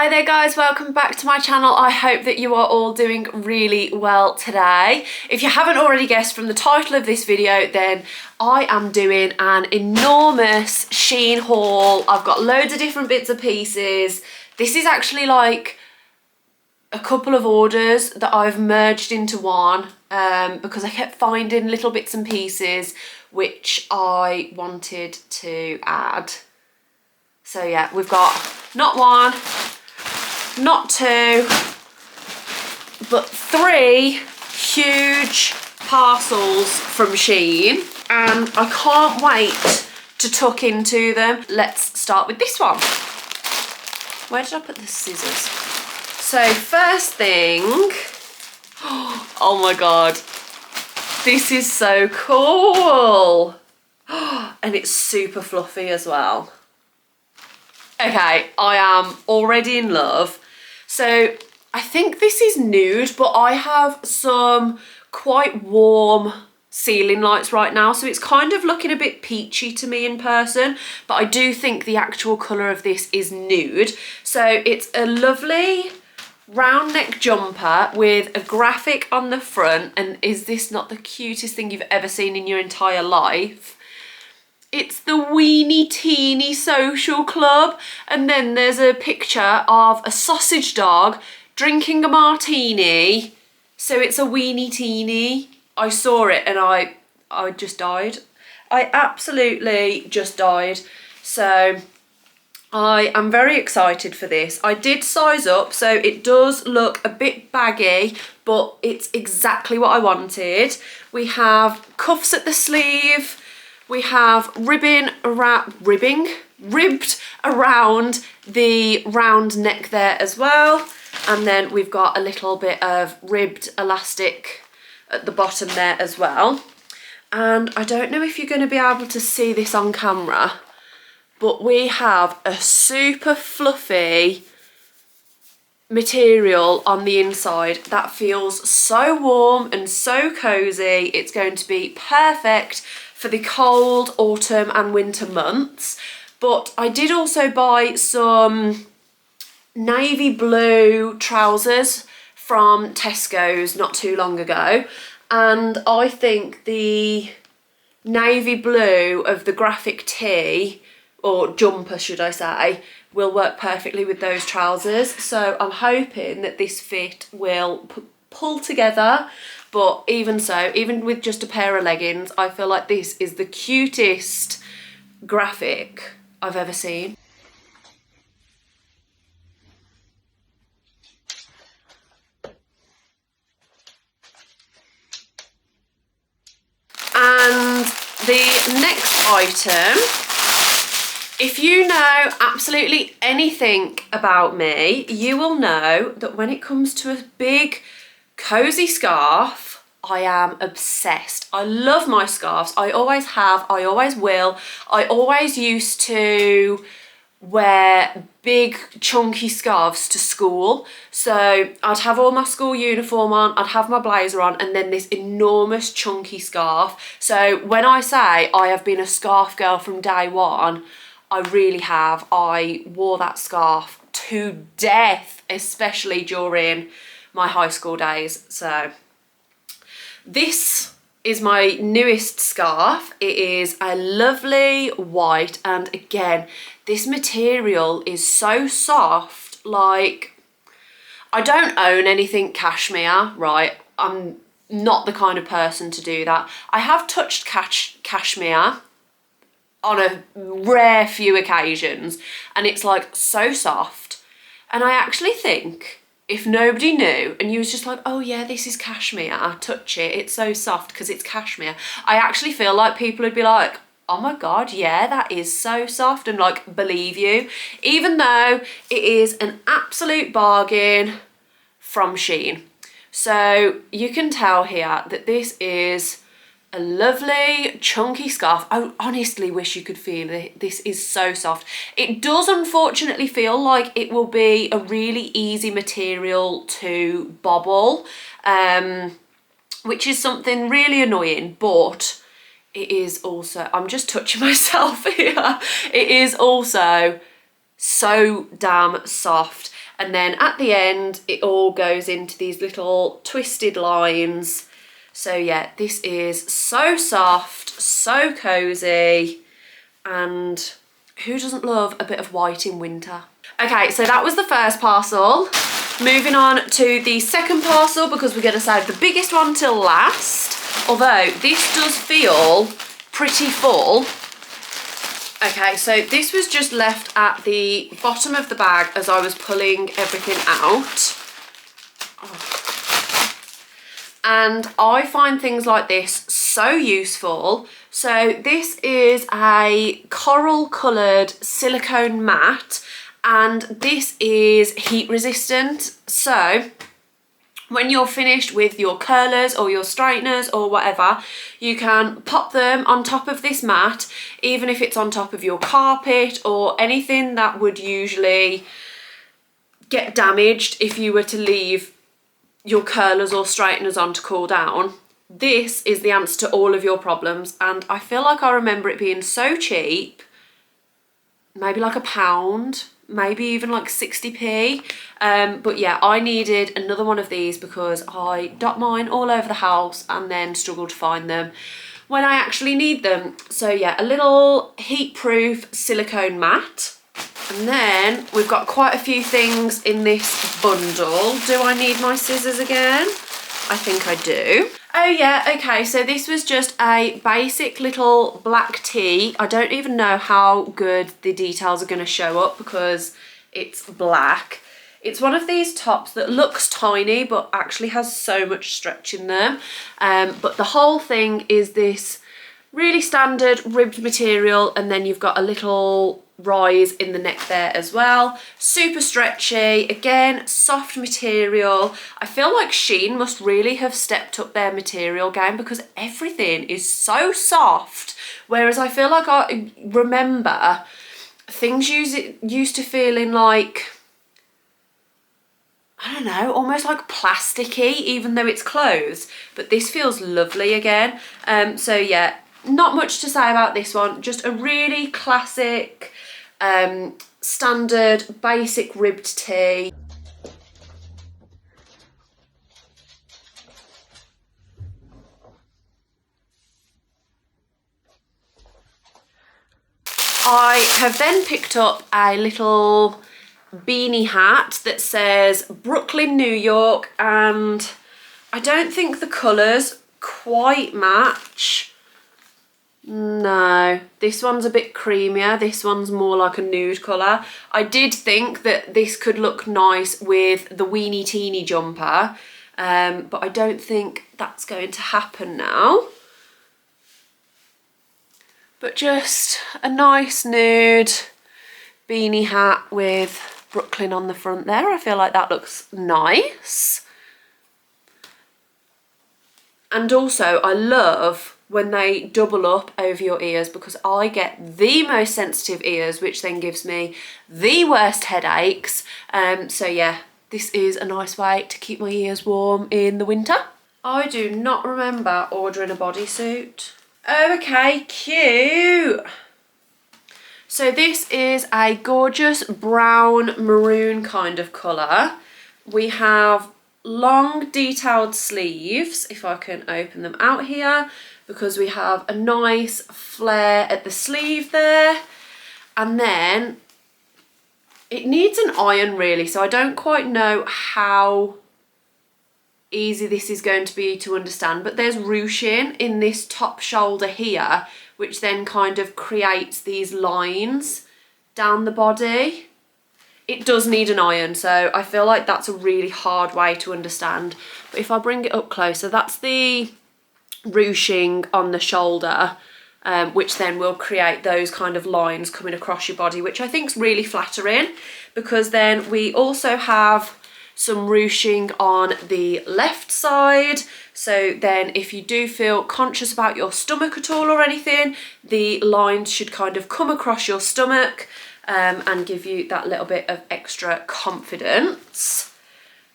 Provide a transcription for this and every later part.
Hi there guys, welcome back to my channel. I hope that you are all doing really well today. If you haven't already guessed from the title of this video, then I am doing an enormous SHEIN haul. I've got loads of different bits and pieces. This is actually like a couple of orders that I've merged into one because I kept finding little bits and pieces which I wanted to add. So yeah, we've got not one, not two, but three huge parcels from SHEIN, and I can't wait to tuck into them. Let's start with this one. Where did I put the scissors? So first thing, oh my god, this is so cool. And it's super fluffy as well. Okay, I am already in love. So I think this is nude, but I have some quite warm ceiling lights right now, so it's kind of looking a bit peachy to me in person, but I do think the actual colour of this is nude. So it's a lovely round neck jumper with a graphic on the front, and is this not the cutest thing you've ever seen in your entire life? It's the Weenie Teeny Social Club, and then there's a picture of a sausage dog drinking a martini. So it's a Weenie Teeny. I saw it and I just died. I absolutely just died. So I am very excited for this. I did size up, so it does look a bit baggy, but it's exactly what I wanted. We have cuffs at the sleeve. We have ribbed around the round neck there as well. And then we've got a little bit of ribbed elastic at the bottom there as well. And I don't know if you're going to be able to see this on camera, but we have a super fluffy material on the inside that feels so warm and so cozy. It's going to be perfect for the cold autumn and winter months. But I did also buy some navy blue trousers from Tesco's not too long ago, and I think the navy blue of the graphic tee, or jumper should I say, will work perfectly with those trousers. So I'm hoping that this fit will pull together. But even so, even with just a pair of leggings, I feel like this is the cutest graphic I've ever seen. And the next item, if you know absolutely anything about me, you will know that when it comes to a big cozy scarf, I am obsessed. I love my scarves. I always have, I always will. I always used to wear big chunky scarves to school. So I'd have all my school uniform on, I'd have my blazer on, and then this enormous chunky scarf. So when I say I have been a scarf girl from day one, I really have. I wore that scarf to death, especially during my high school days. So this is my newest scarf. It is a lovely white, and again, this material is so soft. Like, I don't own anything cashmere, right? I'm not the kind of person to do that. I have touched cashmere on a rare few occasions, and it's like so soft. And I actually think if nobody knew and you was just like, oh yeah, this is cashmere, touch it, it's so soft because it's cashmere, I actually feel like people would be like, oh my god, yeah, that is so soft, and like believe you, even though it is an absolute bargain from SHEIN. So you can tell here that this is a lovely chunky scarf. I honestly wish you could feel it. This is so soft. It does unfortunately feel like it will be a really easy material to bobble, which is something really annoying, but it is also, I'm just touching myself here, it is also so damn soft. and then at the end it all goes into these little twisted lines. So yeah, this is so soft, so cozy, and who doesn't love a bit of white in winter? Okay, so that was the first parcel. Moving on to the second parcel, because we're going to save the biggest one till last. Although this does feel pretty full. Okay, so this was just left at the bottom of the bag as I was pulling everything out. And I find things like this so useful. So this is a coral coloured silicone mat, and this is heat resistant. So when you're finished with your curlers or your straighteners or whatever, you can pop them on top of this mat, even if it's on top of your carpet or anything that would usually get damaged if you were to leave your curlers or straighteners on to cool down. This is the answer to all of your problems, and I feel like I remember it being so cheap, maybe like £1, maybe even like 60p. But yeah, I needed another one of these because I dot mine all over the house and then struggle to find them when I actually need them. So yeah, a little heat-proof silicone mat. And then we've got quite a few things in this bundle. Do I need my scissors again? I think I do. Oh yeah, okay, so this was just a basic little black tee. I don't even know how good the details are going to show up because it's black. It's one of these tops that looks tiny but actually has so much stretch in them. But the whole thing is this really standard ribbed material, and then you've got a little rise in the neck there as well. Super stretchy, again, soft material. I feel like SHEIN must really have stepped up their material game because everything is so soft, whereas I feel like I remember things used to feeling like, I don't know, almost like plasticky, even though it's clothes, but this feels lovely again. So yeah, not much to say about this one, just a really classic standard basic ribbed tee. I have then picked up a little beanie hat that says Brooklyn, New York, and I don't think the colours quite match. No, this one's a bit creamier. This one's more like a nude colour. I did think that this could look nice with the weenie teeny jumper, but I don't think that's going to happen now. But just a nice nude beanie hat with Brooklyn on the front there. I feel like that looks nice. And also I love when they double up over your ears because I get the most sensitive ears, which then gives me the worst headaches. So yeah, this is a nice way to keep my ears warm in the winter. I do not remember ordering a bodysuit. Okay, cute. So this is a gorgeous brown maroon kind of colour. We have long detailed sleeves, if I can open them out here, because we have a nice flare at the sleeve there, and then it needs an iron really, so I don't quite know how easy this is going to be to understand, but there's ruching in this top shoulder here, which then kind of creates these lines down the body. It does need an iron, so I feel like that's a really hard way to understand. But if I bring it up closer, that's the ruching on the shoulder, which then will create those kind of lines coming across your body, which I think is really flattering, because then we also have some ruching on the left side. So then if you do feel conscious about your stomach at all or anything, the lines should kind of come across your stomach and give you that little bit of extra confidence.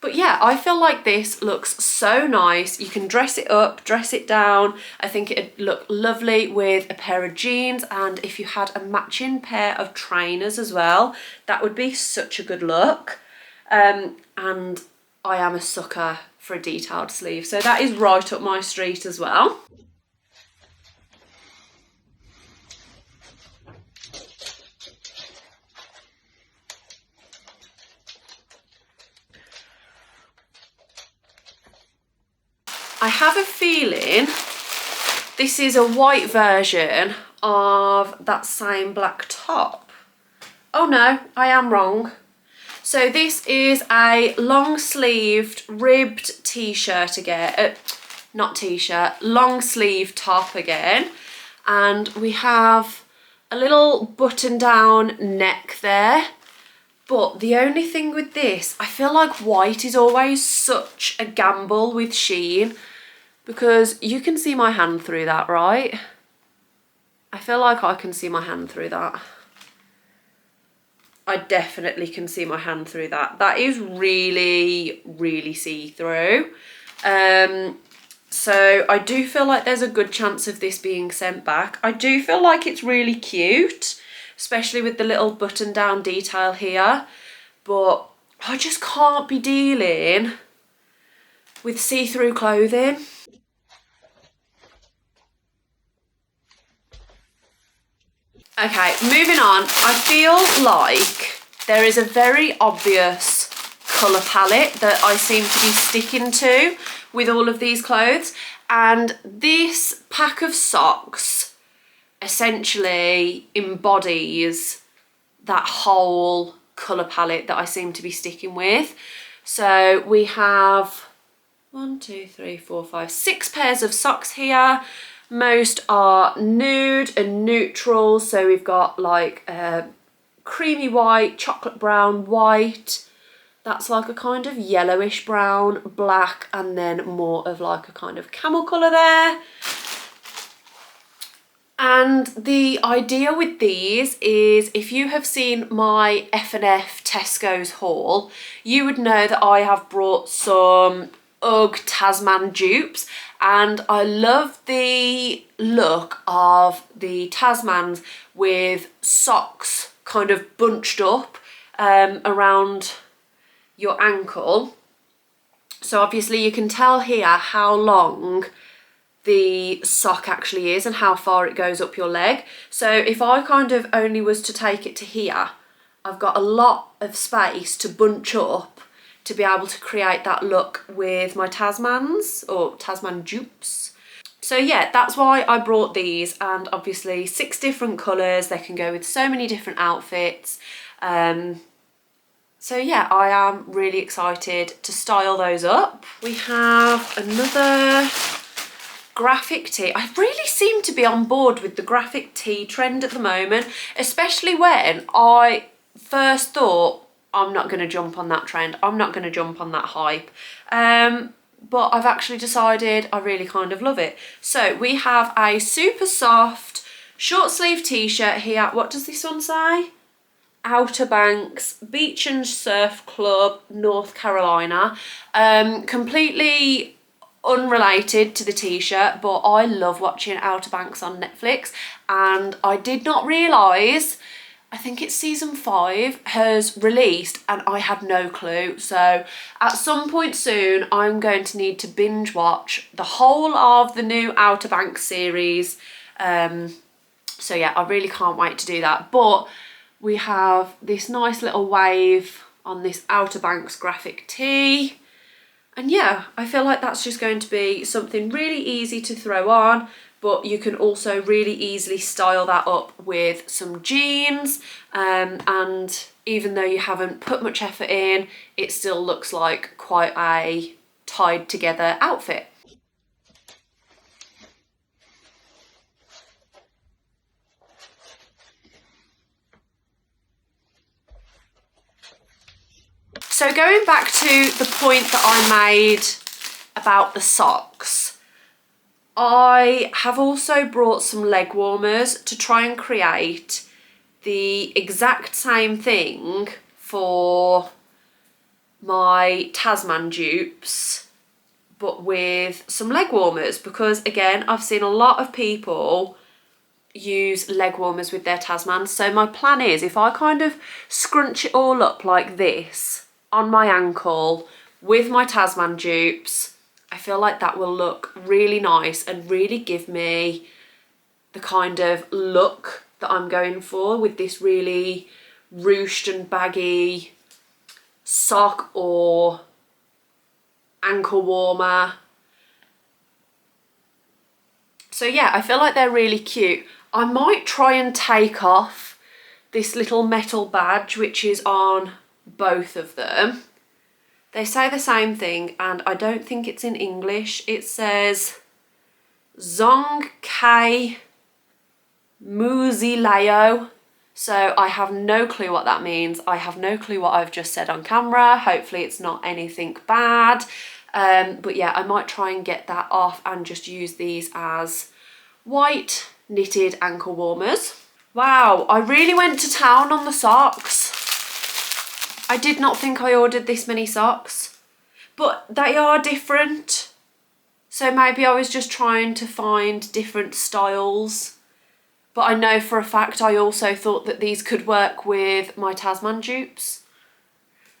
But yeah, I feel like this looks so nice. You can dress it up, dress it down. I think it'd look lovely with a pair of jeans, and if you had a matching pair of trainers as well, that would be such a good look. and I am a sucker for a detailed sleeve, so that is right up my street as well. I have a feeling this is a white version of that same black top. Oh no, I am wrong. So this is a long sleeved ribbed t-shirt again, not t-shirt, long sleeve top again. And we have a little button down neck there. But the only thing with this, I feel like white is always such a gamble with SHEIN, because you can see my hand through that, right? I feel like I can see my hand through that. I definitely can see my hand through that. That is really, really see-through. So I do feel like there's a good chance of this being sent back. I do feel like it's really cute, especially with the little button down detail here, but I just can't be dealing with see-through clothing. Okay, moving on. I feel like there is a very obvious colour palette that I seem to be sticking to with all of these clothes, and this pack of socks essentially embodies that whole colour palette that I seem to be sticking with. So we have 1, 2, 3, 4, 5, 6 pairs of socks here. Most are nude and neutral, so we've got like creamy white, chocolate brown, white, that's like a kind of yellowish brown, black, and then more of like a kind of camel colour there. And the idea with these is, if you have seen my F&F Tesco's haul, you would know that I have brought some UGG Tasman dupes, and I love the look of the Tasmans with socks kind of bunched up around your ankle. So obviously you can tell here how long the sock actually is and how far it goes up your leg. So if I kind of only was to take it to here, I've got a lot of space to bunch up to be able to create that look with my Tasmans, or Tasman dupes. So yeah, that's why I brought these, and obviously 6 different colours. They can go with so many different outfits. So yeah, I am really excited to style those up. We have another graphic tee. I really seem to be on board with the graphic tee trend at the moment, especially when I first thought, I'm not going to jump on that trend, I'm not going to jump on that hype. But I've actually decided I really kind of love it. So we have a super soft short sleeve t-shirt here. What does this one say? Outer Banks Beach and Surf Club, North Carolina. Completely unrelated to the t-shirt, but I love watching Outer Banks on Netflix, and I did not realise, I think it's season 5 has released and I had no clue. So at some point soon I'm going to need to binge watch the whole of the new Outer Banks series. So yeah, I really can't wait to do that. But we have this nice little wave on this Outer Banks graphic tee. And yeah, I feel like that's just going to be something really easy to throw on, but you can also really easily style that up with some jeans, and even though you haven't put much effort in, it still looks like quite a tied together outfit. So going back to the point that I made about the socks, I have also brought some leg warmers to try and create the exact same thing for my Tasman dupes, but with some leg warmers, because again, I've seen a lot of people use leg warmers with their Tasmans. So my plan is, if I kind of scrunch it all up like this, on my ankle with my Tasman dupes. I feel like that will look really nice and really give me the kind of look that I'm going for with this really ruched and baggy sock or ankle warmer. So yeah, I feel like they're really cute. I might try and take off this little metal badge which is on both of them. They say the same thing and I don't think it's in English. It says Zong Kai Muzileo. So I have no clue what that means. I have no clue what I've just said on camera. Hopefully it's not anything bad. But yeah, I might try and get that off and just use these as white knitted ankle warmers. Wow, I really went to town on the socks. I did not think I ordered this many socks, but they are different. So maybe I was just trying to find different styles. But I know for a fact I also thought that these could work with my Tasman dupes.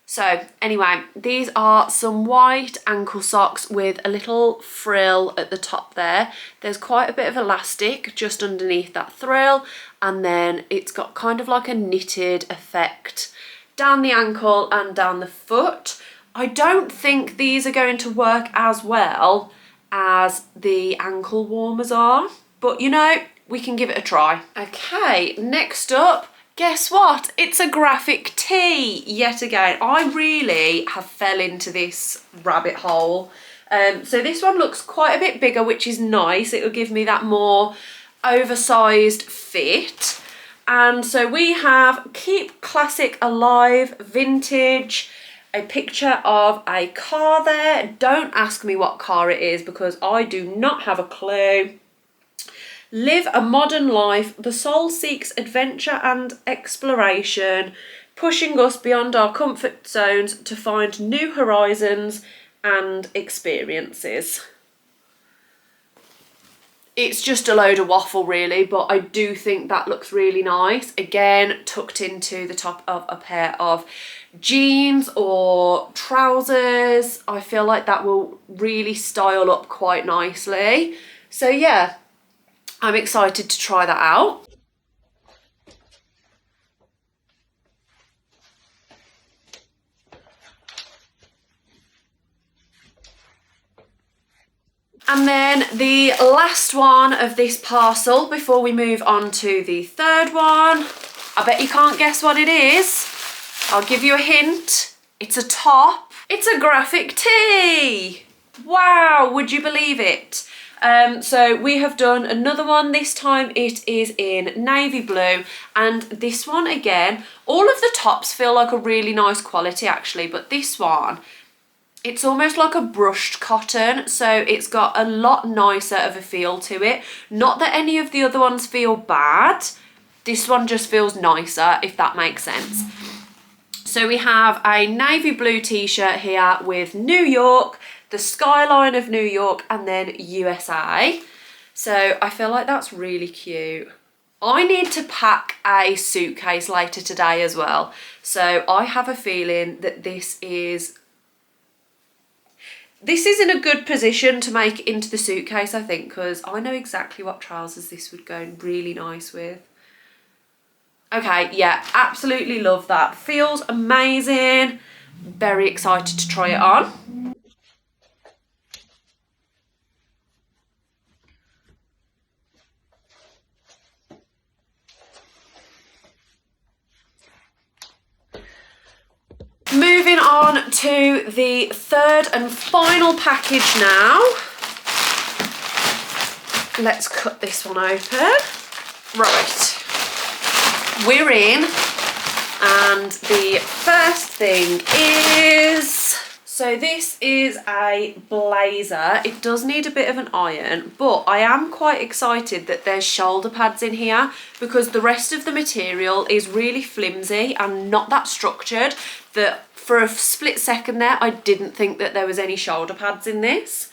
So anyway, these are some white ankle socks with a little frill at the top there. There's quite a bit of elastic just underneath that frill, and then it's got kind of like a knitted effect down the ankle and down the foot. I don't think these are going to work as well as the ankle warmers are, but you know, we can give it a try. Okay, next up, guess what? It's a graphic tee yet again. I really have fell into this rabbit hole. So this one looks quite a bit bigger, which is nice. It'll give me that more oversized fit. And so we have Keep Classic Alive Vintage, a picture of a car there. Don't ask me what car it is because I do not have a clue. Live a modern life. The soul seeks adventure and exploration, pushing us beyond our comfort zones to find new horizons and experiences. It's just a load of waffle really, but I do think that looks really nice. Again, tucked into the top of a pair of jeans or trousers. I feel like that will really style up quite nicely. So yeah, I'm excited to try that out. And then the last one of this parcel before we move on to the third one. I bet you can't guess what it is. I'll give you a hint. It's a top. It's a graphic tee. Wow, would you believe it? So we have done another one. This time it is in navy blue, and this one again, all of the tops feel like a really nice quality actually, but this one, it's almost like a brushed cotton, so it's got a lot nicer of a feel to it. Not that any of the other ones feel bad, this one just feels nicer, if that makes sense. So we have a navy blue t-shirt here with New York, the skyline of New York, and then USA. So I feel like that's really cute. I need to pack a suitcase later today as well. So I have a feeling that this is in a good position to make it into the suitcase, I think, because I know exactly what trousers this would go really nice with. Okay, yeah, absolutely love that. Feels amazing. Very excited to try it on. Moving on to the third and final package now. Let's cut this one open. Right, we're in, and the first thing is, so this is a blazer. It does need a bit of an iron, but I am quite excited that there's shoulder pads in here because the rest of the material is really flimsy and not that structured, that for a split second there I didn't think that there was any shoulder pads in this.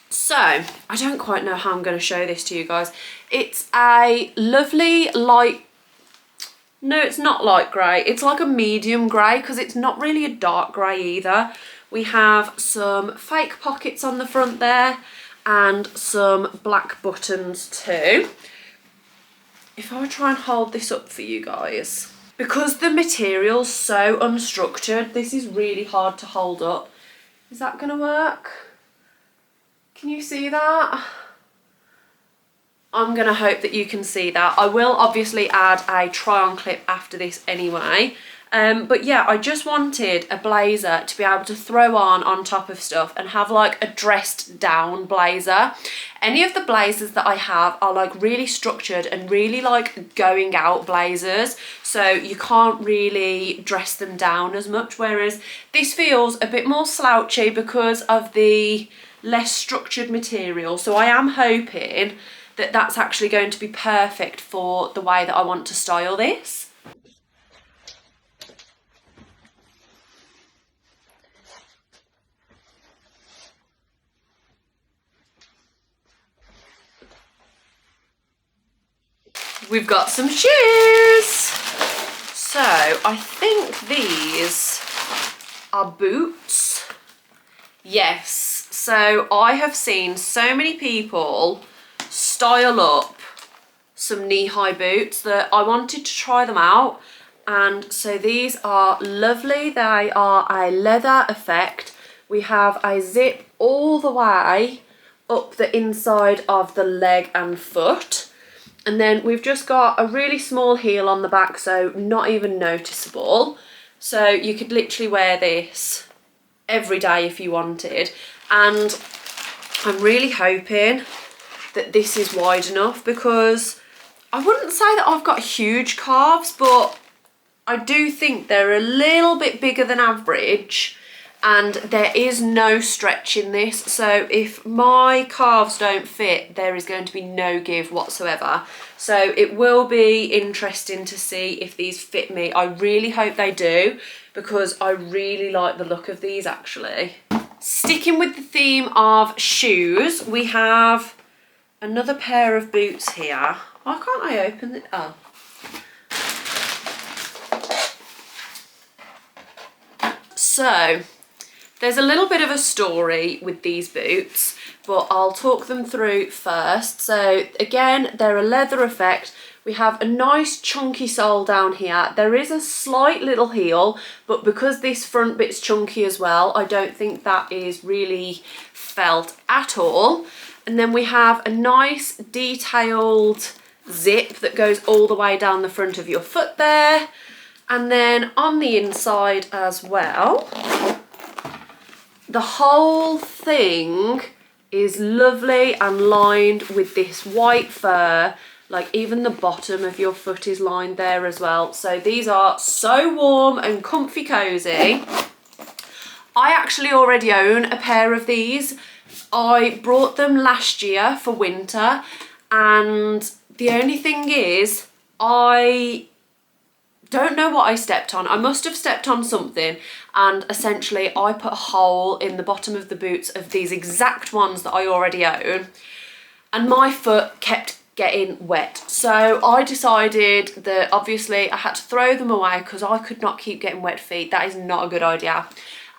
So I don't quite know how I'm going to show this to you guys. It's a lovely light, No, it's not light grey. It's like a medium grey because it's not really a dark grey either. We have some fake pockets on the front there and some black buttons too. If I try and hold this up for you guys, because the material's so unstructured, this is really hard to hold up. Is that gonna work? Can you see that? I'm gonna hope that you can see that. I will obviously add a try-on clip after this anyway. But yeah, I just wanted a blazer to be able to throw on top of stuff and have like a dressed down blazer. Any of the blazers that I have are like really structured and really like going out blazers, so you can't really dress them down as much, whereas this feels a bit more slouchy because of the less structured material. So I am hoping that that's actually going to be perfect for the way that I want to style this. We've got some shoes. So I think these are boots. Yes, so I have seen so many people style up some knee-high boots that I wanted to try them out. And so these are lovely. They are a leather effect. We have a zip all the way up the inside of the leg and foot. And then we've just got a really small heel on the back, so not even noticeable. So you could literally wear this every day if you wanted. And I'm really hoping that this is wide enough, because I wouldn't say that I've got huge calves, but I do think they're a little bit bigger than average, and there is no stretch in this, so if my calves don't fit, there is going to be no give whatsoever. So it will be interesting to see if these fit me. I really hope they do, because I really like the look of these actually. Sticking with the theme of shoes, we have another pair of boots here. Why can't I open it? Oh. So there's a little bit of a story with these boots, but I'll talk them through first. So again, they're a leather effect. We have a nice chunky sole down here. There is a slight little heel, but because this front bit's chunky as well, I don't think that is really felt at all. And then we have a nice detailed zip that goes all the way down the front of your foot there. And then on the inside as well, the whole thing is lovely and lined with this white fur. Like even the bottom of your foot is lined there as well. So these are so warm and comfy cozy. I actually already own a pair of these. I brought them last year for winter, and the only thing is I don't know what I stepped on. I must have stepped on something, and essentially I put a hole in the bottom of the boots of these exact ones that I already own, and my foot kept getting wet. So I decided that obviously I had to throw them away because I could not keep getting wet feet. That is not a good idea.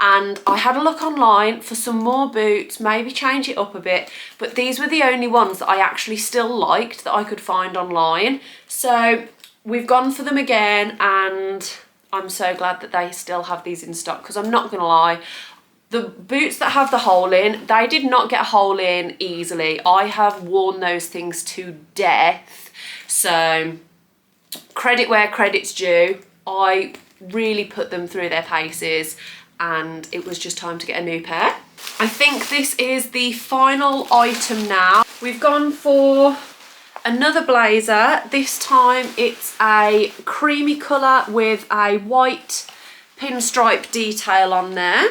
And I had a look online for some more boots, maybe change it up a bit, but these were the only ones that I actually still liked that I could find online. So we've gone for them again, and I'm so glad that they still have these in stock, because I'm not gonna lie, the boots that have the hole in, they did not get a hole in easily. I have worn those things to death. So credit where credit's due. I really put them through their paces, and it was just time to get a new pair. I think this is the final item now. We've gone for another blazer. This time it's a creamy colour with a white pinstripe detail on there.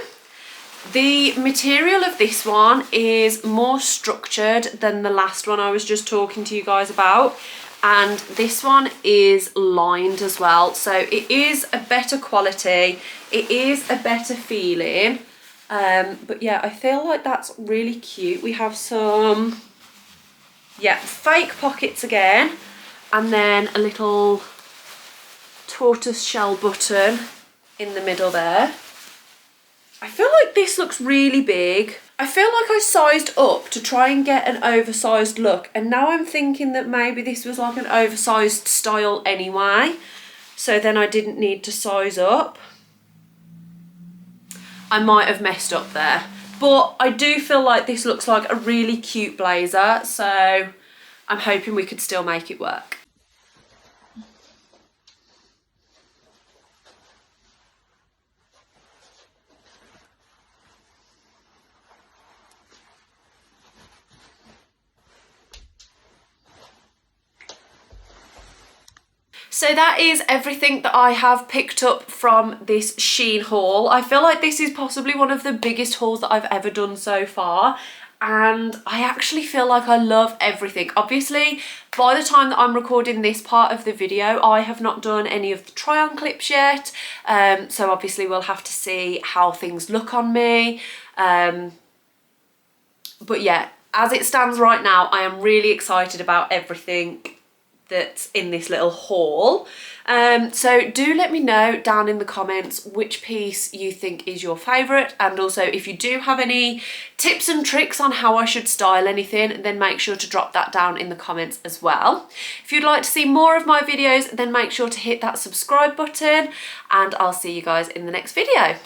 The material of this one is more structured than the last one I was just talking to you guys about, and this one is lined as well, so it is a better quality, it is a better feeling, but yeah, I feel like that's really cute. We have some, yeah, fake pockets again, and then a little tortoise shell button in the middle there. I feel like this looks really big. I feel like I sized up to try and get an oversized look, and now I'm thinking that maybe this was like an oversized style anyway, so then I didn't need to size up. I might have messed up there, but I do feel like this looks like a really cute blazer, so I'm hoping we could still make it work. So that is everything that I have picked up from this SHEIN haul. I feel like this is possibly one of the biggest hauls that I've ever done so far, and I actually feel like I love everything. Obviously, by the time that I'm recording this part of the video, I have not done any of the try-on clips yet, so obviously we'll have to see how things look on me. But yeah, as it stands right now, I am really excited about everything that's in this little haul. So do let me know down in the comments which piece you think is your favourite, and also if you do have any tips and tricks on how I should style anything, then make sure to drop that down in the comments as well. If you'd like to see more of my videos, then make sure to hit that subscribe button, and I'll see you guys in the next video.